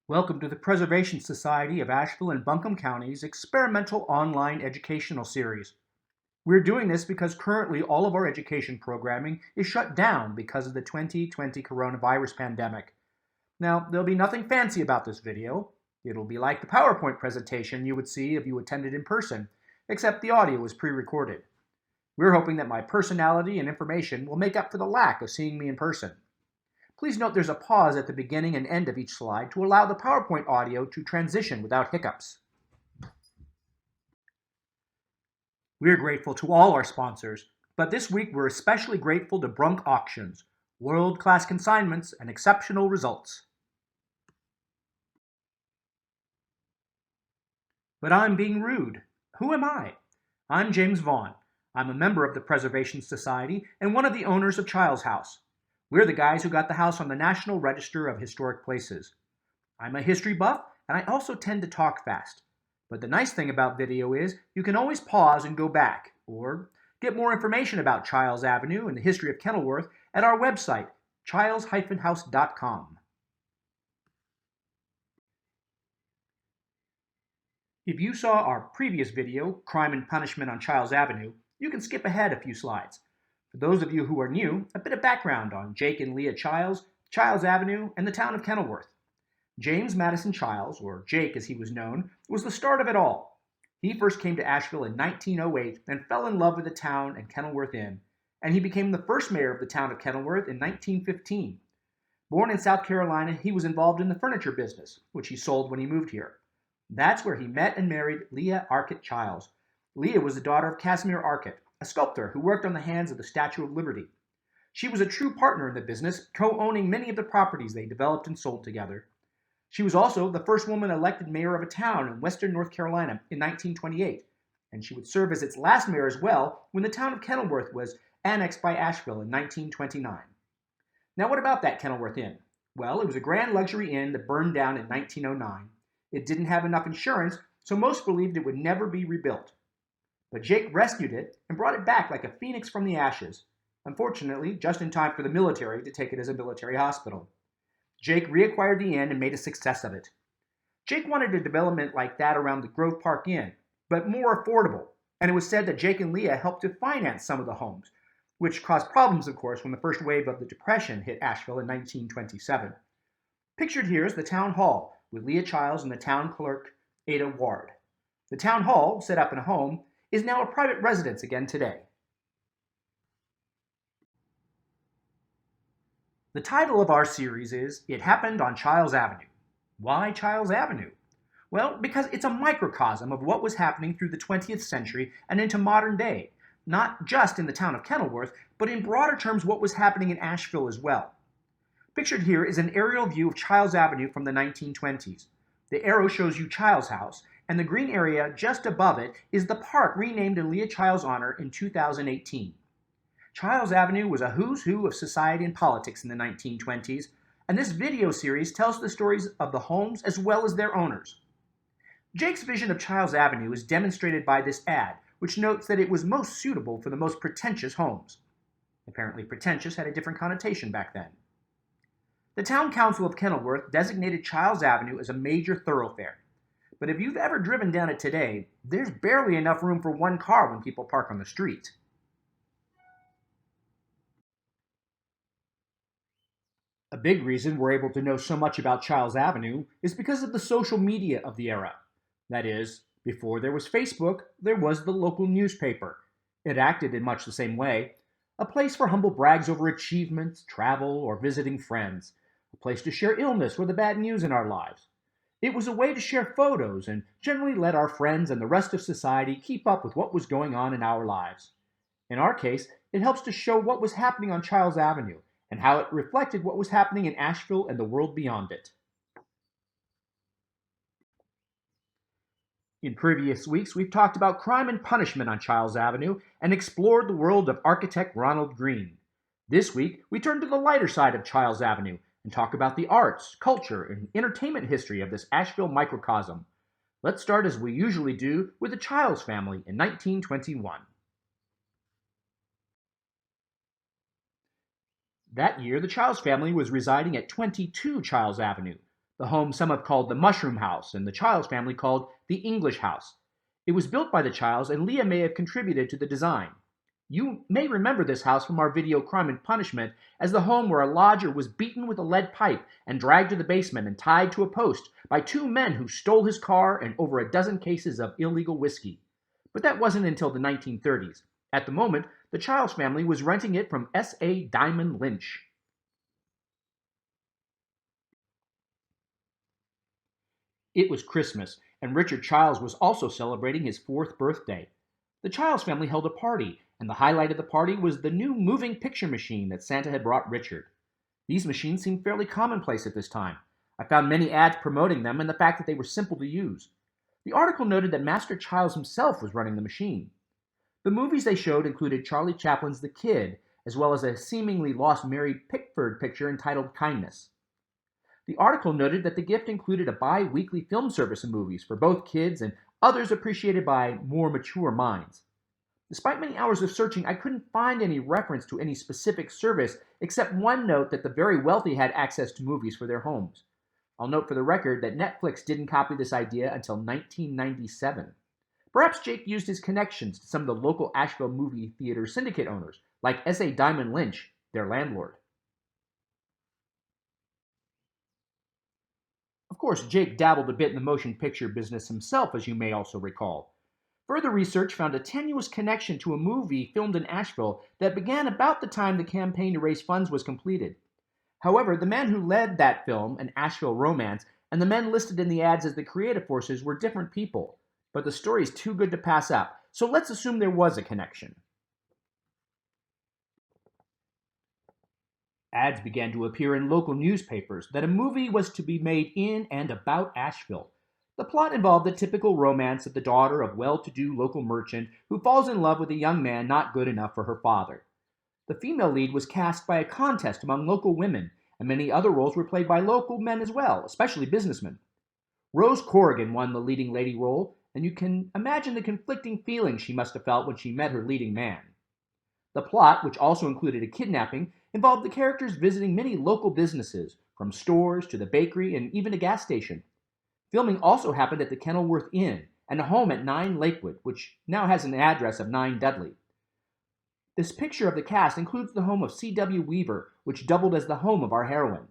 Welcome to the Preservation Society of Asheville and Buncombe County's experimental online educational series. We're doing this because currently all of our education programming is shut down because of the 2020 coronavirus pandemic. Now, there'll be nothing fancy about this video. It'll be like the PowerPoint presentation you would see if you attended in person, except the audio is pre-recorded. We're hoping that my personality and information will make up for the lack of seeing me in person. Please note there's a pause at the beginning and end of each slide to allow the PowerPoint audio to transition without hiccups. We're grateful to all our sponsors, but this week we're especially grateful to Brunk Auctions, world-class consignments and exceptional results. But I'm being rude. Who am I? I'm James Vaughn. I'm a member of the Preservation Society and one of the owners of Chiles House. We're the guys who got the house on the National Register of Historic Places. I'm a history buff, and I also tend to talk fast. But the nice thing about video is you can always pause and go back, or get more information about Chiles Avenue and the history of Kenilworth at our website, chiles-house.com. If you saw our previous video, Crime and Punishment on Chiles Avenue, you can skip ahead a few slides. For those of you who are new, a bit of background on Jake and Leah Chiles, Chiles Avenue, and the town of Kenilworth. James Madison Chiles, or Jake as he was known, was the start of it all. He first came to Asheville in 1908 and fell in love with the town and Kenilworth Inn, and he became the first mayor of the town of Kenilworth in 1915. Born in South Carolina, he was involved in the furniture business, which he sold when he moved here. That's where he met and married Leah Arquette Chiles. Leah was the daughter of Casimir Arquette, a sculptor who worked on the hands of the Statue of Liberty. She was a true partner in the business, co-owning many of the properties they developed and sold together. She was also the first woman elected mayor of a town in western North Carolina in 1928, and she would serve as its last mayor as well when the town of Kenilworth was annexed by Asheville in 1929. Now what about that Kenilworth Inn? Well, it was a grand luxury inn that burned down in 1909. It didn't have enough insurance, so most believed it would never be rebuilt. But Jake rescued it and brought it back like a phoenix from the ashes. Unfortunately, just in time for the military to take it as a military hospital. Jake reacquired the inn and made a success of it. Jake wanted a development like that around the Grove Park Inn, but more affordable, and it was said that Jake and Leah helped to finance some of the homes, which caused problems, of course, when the first wave of the Depression hit Asheville in 1927. Pictured here is the town hall, with Leah Chiles and the town clerk, Ada Ward. The town hall, set up in a home, is now a private residence again today. The title of our series is It Happened on Chiles Avenue. Why Chiles Avenue? Well, because it's a microcosm of what was happening through the 20th century and into modern day, not just in the town of Kenilworth, but in broader terms what was happening in Asheville as well. Pictured here is an aerial view of Chiles Avenue from the 1920s. The arrow shows you Chiles House, and the green area just above it is the park renamed in Leah Chiles' honor in 2018. Chiles Avenue was a who's who of society and politics in the 1920s, and this video series tells the stories of the homes as well as their owners. Jake's vision of Chiles Avenue is demonstrated by this ad, which notes that it was most suitable for the most pretentious homes. Apparently pretentious had a different connotation back then. The Town Council of Kenilworth designated Chiles Avenue as a major thoroughfare. But if you've ever driven down it today, there's barely enough room for one car when people park on the street. A big reason we're able to know so much about Chiles Avenue is because of the social media of the era. That is, before there was Facebook, there was the local newspaper. It acted in much the same way. A place for humble brags over achievements, travel, or visiting friends. A place to share illness or the bad news in our lives. It was a way to share photos and generally let our friends and the rest of society keep up with what was going on in our lives. In our case, it helps to show what was happening on Chiles Avenue and how it reflected what was happening in Asheville and the world beyond it. In previous weeks, we've talked about crime and punishment on Chiles Avenue and explored the world of architect Ronald Green. This week, we turn to the lighter side of Chiles Avenue and talk about the arts, culture, and entertainment history of this Asheville microcosm. Let's start as we usually do with the Chiles family in 1921. That year, the Chiles family was residing at 22 Chiles Avenue, The home some have called the Mushroom House and the Chiles family called the English House. It was built by the Chiles, and Leah may have contributed to the design. You may remember this house from our video Crime and Punishment as the home where a lodger was beaten with a lead pipe and dragged to the basement and tied to a post by two men who stole his car and over a dozen cases of illegal whiskey. But that wasn't until the 1930s. At the moment, the Chiles family was renting it from S.A. Diamond Lynch. It was Christmas, and Richard Chiles was also celebrating his 4th birthday. The Chiles family held a party, and the highlight of the party was the new moving picture machine that Santa had brought Richard. These machines seemed fairly commonplace at this time. I found many ads promoting them and the fact that they were simple to use. The article noted that Master Chiles himself was running the machine. The movies they showed included Charlie Chaplin's The Kid, as well as a seemingly lost Mary Pickford picture entitled Kindness. The article noted that the gift included a bi-weekly film service of movies for both kids and others appreciated by more mature minds. Despite many hours of searching, I couldn't find any reference to any specific service except one note that the very wealthy had access to movies for their homes. I'll note for the record that Netflix didn't copy this idea until 1997. Perhaps Jake used his connections to some of the local Asheville movie theater syndicate owners, like S.A. Diamond Lynch, their landlord. Of course, Jake dabbled a bit in the motion picture business himself, as you may also recall. Further research found a tenuous connection to a movie filmed in Asheville that began about the time the campaign to raise funds was completed. However, the man who led that film, An Asheville Romance, and the men listed in the ads as the creative forces were different people. But the story is too good to pass up, so let's assume there was a connection. Ads began to appear in local newspapers that a movie was to be made in and about Asheville. The plot involved the typical romance of the daughter of well-to-do local merchant who falls in love with a young man not good enough for her father. The female lead was cast by a contest among local women, and many other roles were played by local men as well, especially businessmen. Rose Corrigan won the leading lady role, and you can imagine the conflicting feelings she must have felt when she met her leading man. The plot, which also included a kidnapping, involved the characters visiting many local businesses, from stores to the bakery and even a gas station. Filming also happened at the Kenilworth Inn and a home at 9 Lakewood, which now has an address of 9 Dudley. This picture of the cast includes the home of C.W. Weaver, which doubled as the home of our heroine.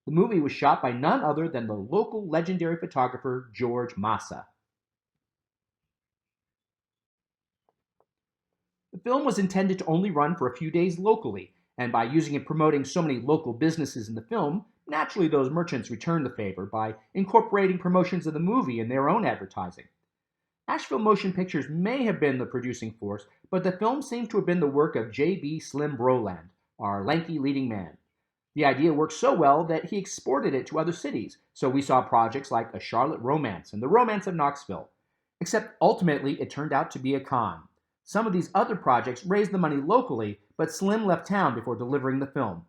The movie was shot by none other than the local legendary photographer George Massa. The film was intended to only run for a few days locally, and by using and promoting so many local businesses in the film, naturally those merchants returned the favor by incorporating promotions of the movie in their own advertising. Asheville Motion Pictures may have been the producing force, but the film seems to have been the work of J.B. Slim Broland, our lanky leading man. The idea worked so well that he exported it to other cities, so we saw projects like A Charlotte Romance and The Romance of Knoxville. Except ultimately it turned out to be a con. Some of these other projects raised the money locally, but Slim left town before delivering the film.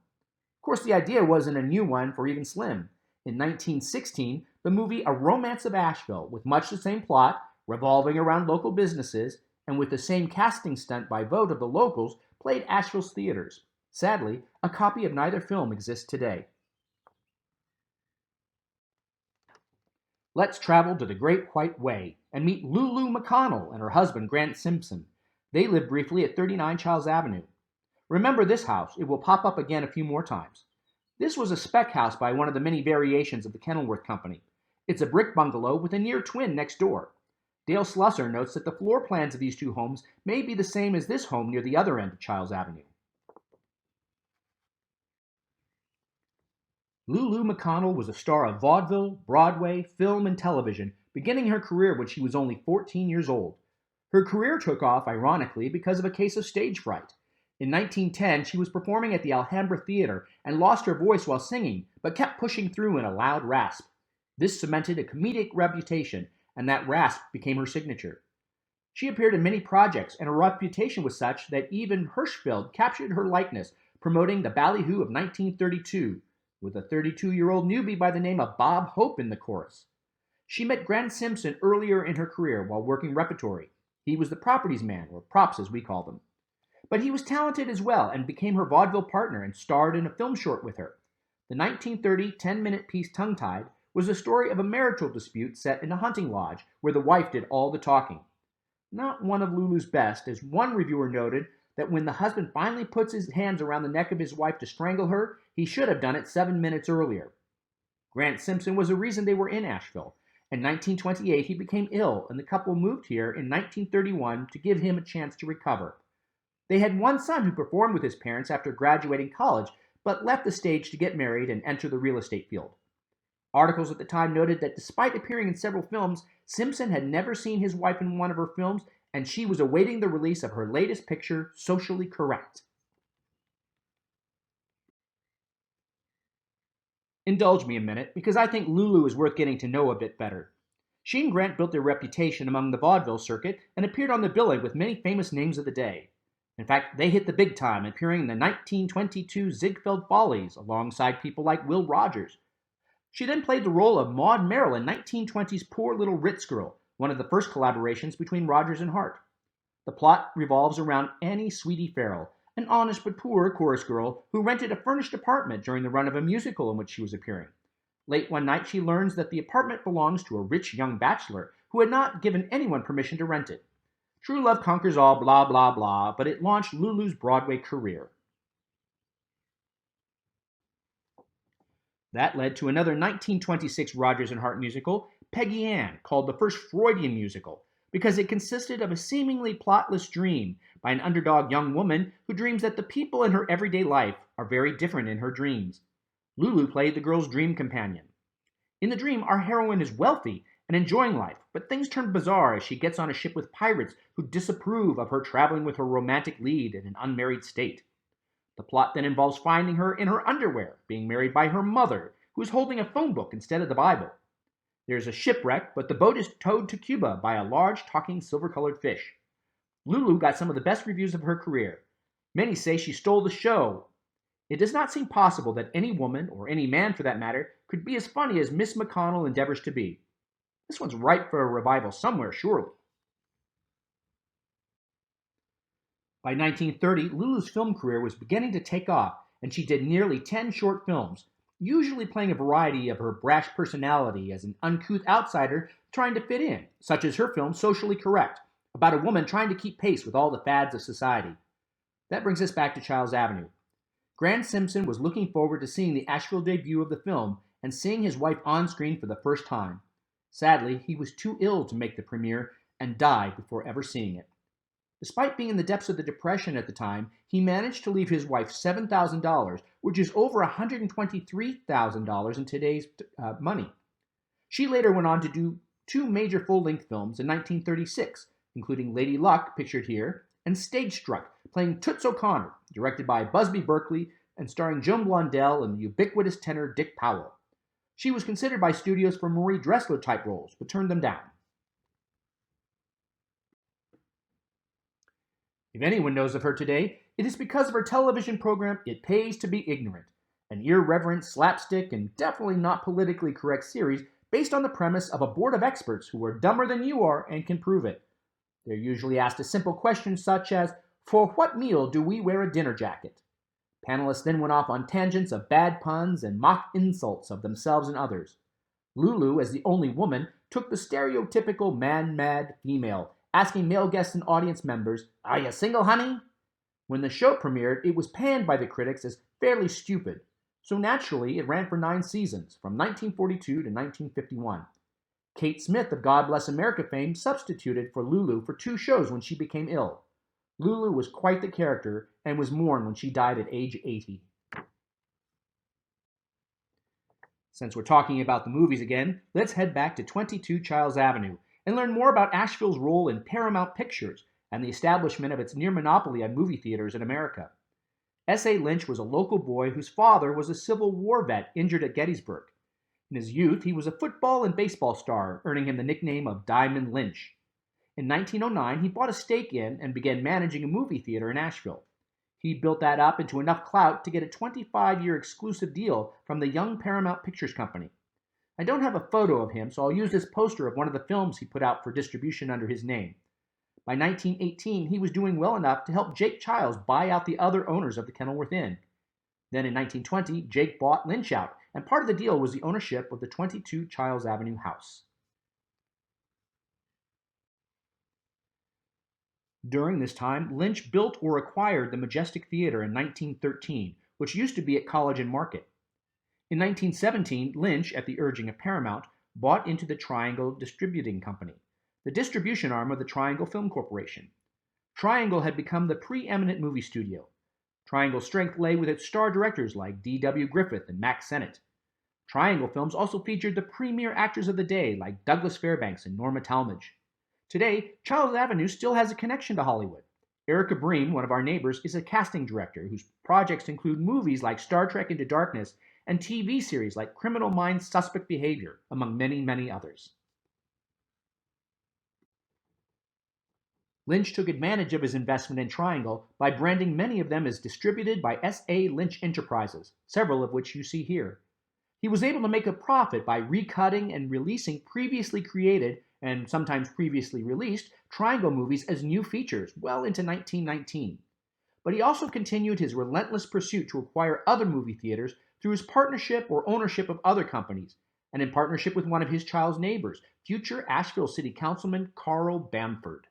Of course, the idea wasn't a new one for even Slim. In 1916, the movie A Romance of Asheville, with much the same plot, revolving around local businesses, and with the same casting stunt by vote of the locals, played Asheville's theaters. Sadly, a copy of neither film exists today. Let's travel to the Great White Way and meet Lulu McConnell and her husband Grant Simpson. They lived briefly at 39 Chiles Avenue. Remember this house, it will pop up again a few more times. This was a spec house by one of the many variations of the Kenilworth Company. It's a brick bungalow with a near twin next door. Dale Slusser notes that the floor plans of these two homes may be the same as this home near the other end of Chiles Avenue. Lulu McConnell was a star of vaudeville, Broadway, film, and television, beginning her career when she was only 14 years old. Her career took off, ironically, because of a case of stage fright. In 1910, she was performing at the Alhambra Theater and lost her voice while singing, but kept pushing through in a loud rasp. This cemented a comedic reputation, and that rasp became her signature. She appeared in many projects, and her reputation was such that even Hirschfeld captured her likeness, promoting the Ballyhoo of 1932, with a 32-year-old newbie by the name of Bob Hope in the chorus. She met Grant Simpson earlier in her career while working repertory. He was the properties man, or props as we call them. But he was talented as well and became her vaudeville partner and starred in a film short with her. The 1930 10-minute piece Tongue-Tied, was the story of a marital dispute set in a hunting lodge where the wife did all the talking. Not one of Lulu's best, as one reviewer noted that when the husband finally puts his hands around the neck of his wife to strangle her, he should have done it 7 minutes earlier. Grant Simpson was the reason they were in Asheville. In 1928, he became ill, and the couple moved here in 1931 to give him a chance to recover. They had one son who performed with his parents after graduating college, but left the stage to get married and enter the real estate field. Articles at the time noted that despite appearing in several films, Simpson had never seen his wife in one of her films, and she was awaiting the release of her latest picture, Socially Correct. Indulge me a minute, because I think Lulu is worth getting to know a bit better. She and Grant built their reputation among the vaudeville circuit and appeared on the billing with many famous names of the day. In fact, they hit the big time, appearing in the 1922 Ziegfeld Follies alongside people like Will Rogers. She then played the role of Maud Merrill in 1920's Poor Little Ritz Girl, one of the first collaborations between Rogers and Hart. The plot revolves around Annie Sweetie Farrell, an honest but poor chorus girl who rented a furnished apartment during the run of a musical in which she was appearing. Late one night, she learns that the apartment belongs to a rich young bachelor who had not given anyone permission to rent it. True love conquers all, blah, blah, blah, but it launched Lulu's Broadway career. That led to another 1926 Rogers and Hart musical, Peggy Ann, called the first Freudian musical, because it consisted of a seemingly plotless dream by an underdog young woman who dreams that the people in her everyday life are very different in her dreams. Lulu played the girl's dream companion. In the dream, our heroine is wealthy and enjoying life, but things turn bizarre as she gets on a ship with pirates who disapprove of her traveling with her romantic lead in an unmarried state. The plot then involves finding her in her underwear, being married by her mother, who is holding a phone book instead of the Bible. There's a shipwreck, but the boat is towed to Cuba by a large talking silver-colored fish. Lulu got some of the best reviews of her career. Many say she stole the show. It does not seem possible that any woman, or any man for that matter, could be as funny as Miss McConnell endeavors to be. This one's ripe for a revival somewhere, surely. By 1930, Lulu's film career was beginning to take off, and she did nearly 10 short films, usually playing a variety of her brash personality as an uncouth outsider trying to fit in, such as her film Socially Correct, about a woman trying to keep pace with all the fads of society. That brings us back to Chiles Avenue. Grant Simpson was looking forward to seeing the Asheville debut of the film and seeing his wife on screen for the first time. Sadly, he was too ill to make the premiere and died before ever seeing it. Despite being in the depths of the Depression at the time, he managed to leave his wife $7,000, which is over $123,000 in today's money. She later went on to do two major full-length films in 1936, including Lady Luck, pictured here, and Stage Struck, playing Toots O'Connor, directed by Busby Berkeley and starring Joan Blondell and the ubiquitous tenor Dick Powell. She was considered by studios for Marie Dressler-type roles, but turned them down. If anyone knows of her today, it is because of her television program It Pays to Be Ignorant, an irreverent, slapstick, and definitely not politically correct series based on the premise of a board of experts who are dumber than you are and can prove it. They're usually asked a simple question such as, "For what meal do we wear a dinner jacket?" Panelists then went off on tangents of bad puns and mock insults of themselves and others. Lulu, as the only woman, took the stereotypical man-mad female, asking male guests and audience members, "Are you single, honey?" When the show premiered, it was panned by the critics as fairly stupid, so naturally it ran for 9 seasons, from 1942 to 1951. Kate Smith of God Bless America fame substituted for Lulu for 2 shows when she became ill. Lulu was quite the character and was mourned when she died at age 80. Since we're talking about the movies again, let's head back to 22 Chiles Avenue and learn more about Asheville's role in Paramount Pictures and the establishment of its near monopoly on movie theaters in America. S.A. Lynch was a local boy whose father was a Civil War vet injured at Gettysburg. In his youth, he was a football and baseball star, earning him the nickname of Diamond Lynch. In 1909, he bought a stake in and began managing a movie theater in Asheville. He built that up into enough clout to get a 25-year exclusive deal from the Young Paramount Pictures Company. I don't have a photo of him, so I'll use this poster of one of the films he put out for distribution under his name. By 1918, he was doing well enough to help Jake Chiles buy out the other owners of the Kenilworth Inn. Then in 1920, Jake bought Lynch out and part of the deal was the ownership of the 22 Chiles Avenue house. During this time, Lynch built or acquired the Majestic Theater in 1913, which used to be at College and Market. In 1917, Lynch, at the urging of Paramount, bought into the Triangle Distributing Company, the distribution arm of the Triangle Film Corporation. Triangle had become the preeminent movie studio. Triangle's strength lay with its star directors like D.W. Griffith and Mack Sennett. Triangle films also featured the premier actors of the day like Douglas Fairbanks and Norma Talmadge. Today, Chiles Avenue still has a connection to Hollywood. Erica Bream, one of our neighbors, is a casting director whose projects include movies like Star Trek Into Darkness and TV series like Criminal Minds Suspect Behavior, among many, many others. Lynch took advantage of his investment in Triangle by branding many of them as distributed by S.A. Lynch Enterprises, several of which you see here. He was able to make a profit by recutting and releasing previously created, and sometimes previously released, Triangle movies as new features well into 1919. But he also continued his relentless pursuit to acquire other movie theaters through his partnership or ownership of other companies, and in partnership with one of his child's neighbors, future Asheville City Councilman Carl Bamford.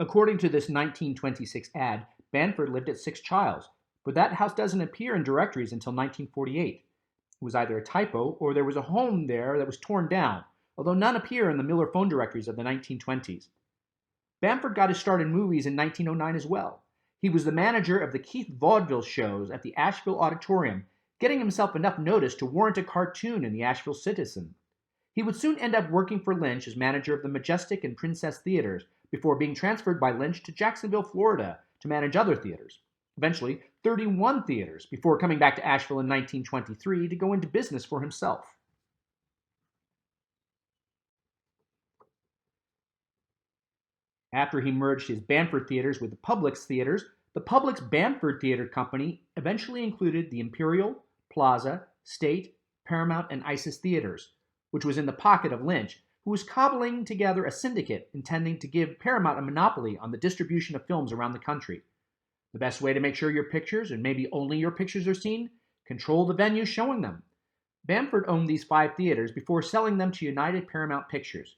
According to this 1926 ad, Bamford lived at 6 Chiles, but that house doesn't appear in directories until 1948. It was either a typo or there was a home there that was torn down, although none appear in the Miller phone directories of the 1920s. Bamford got his start in movies in 1909 as well. He was the manager of the Keith Vaudeville shows at the Asheville Auditorium, getting himself enough notice to warrant a cartoon in the Asheville Citizen. He would soon end up working for Lynch as manager of the Majestic and Princess Theaters, before being transferred by Lynch to Jacksonville, Florida, to manage other theaters. Eventually, 31 theaters, before coming back to Asheville in 1923 to go into business for himself. After he merged his Bamford theaters with the Publix theaters, the Publix Bamford Theater Company eventually included the Imperial, Plaza, State, Paramount, and Isis theaters, which was in the pocket of Lynch, who was cobbling together a syndicate intending to give Paramount a monopoly on the distribution of films around the country. The best way to make sure your pictures, and maybe only your pictures, are seen? Control the venue showing them. Bamford owned these 5 theaters before selling them to United Paramount Pictures.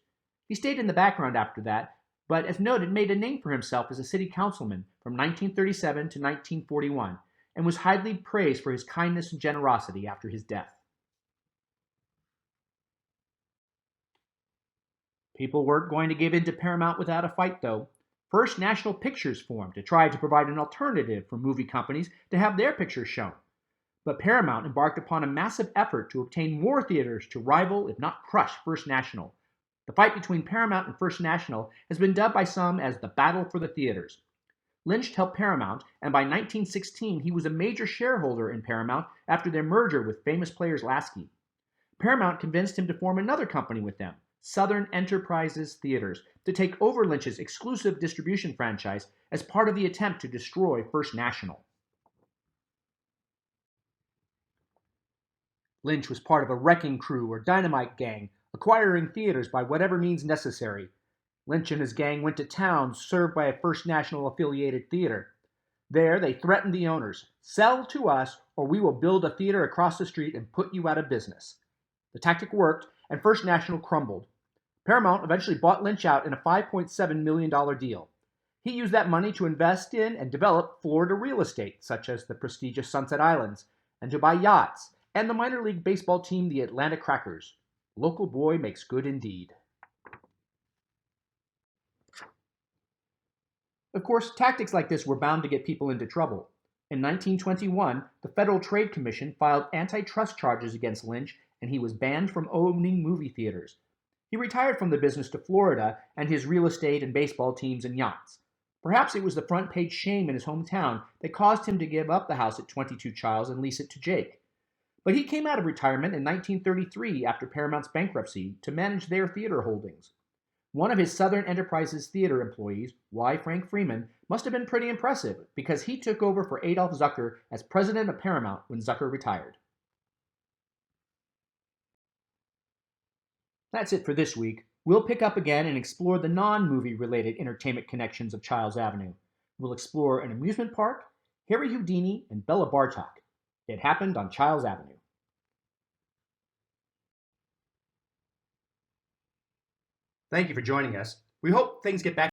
He stayed in the background after that, but as noted, made a name for himself as a city councilman from 1937 to 1941, and was highly praised for his kindness and generosity after his death. People weren't going to give in to Paramount without a fight, though. First National Pictures formed to try to provide an alternative for movie companies to have their pictures shown. But Paramount embarked upon a massive effort to obtain more theaters to rival, if not crush, First National. The fight between Paramount and First National has been dubbed by some as the Battle for the Theaters. Lynch helped Paramount, and by 1916 he was a major shareholder in Paramount after their merger with famous players Lasky. Paramount convinced him to form another company with them, Southern Enterprises Theaters, to take over Lynch's exclusive distribution franchise as part of the attempt to destroy First National. Lynch was part of a wrecking crew or dynamite gang, acquiring theaters by whatever means necessary. Lynch and his gang went to towns served by a First National affiliated theater. There, they threatened the owners, "Sell to us, or we will build a theater across the street and put you out of business." The tactic worked, and First National crumbled. Paramount eventually bought Lynch out in a $5.7 million deal. He used that money to invest in and develop Florida real estate, such as the prestigious Sunset Islands, and to buy yachts, and the minor league baseball team, the Atlanta Crackers. Local boy makes good indeed. Of course, tactics like this were bound to get people into trouble. In 1921, the Federal Trade Commission filed antitrust charges against Lynch, and he was banned from owning movie theaters. He retired from the business to Florida and his real estate and baseball teams and yachts. Perhaps it was the front page shame in his hometown that caused him to give up the house at 22 Chiles and lease it to Jake. But he came out of retirement in 1933 after Paramount's bankruptcy to manage their theater holdings. One of his Southern Enterprises theater employees, Y. Frank Freeman, must have been pretty impressive because he took over for Adolph Zucker as president of Paramount when Zucker retired. That's it for this week. We'll pick up again and explore the non-movie related entertainment connections of Chiles Avenue. We'll explore an amusement park, Harry Houdini and Bella Bartok. It happened on Chiles Avenue. Thank you for joining us. We hope things get back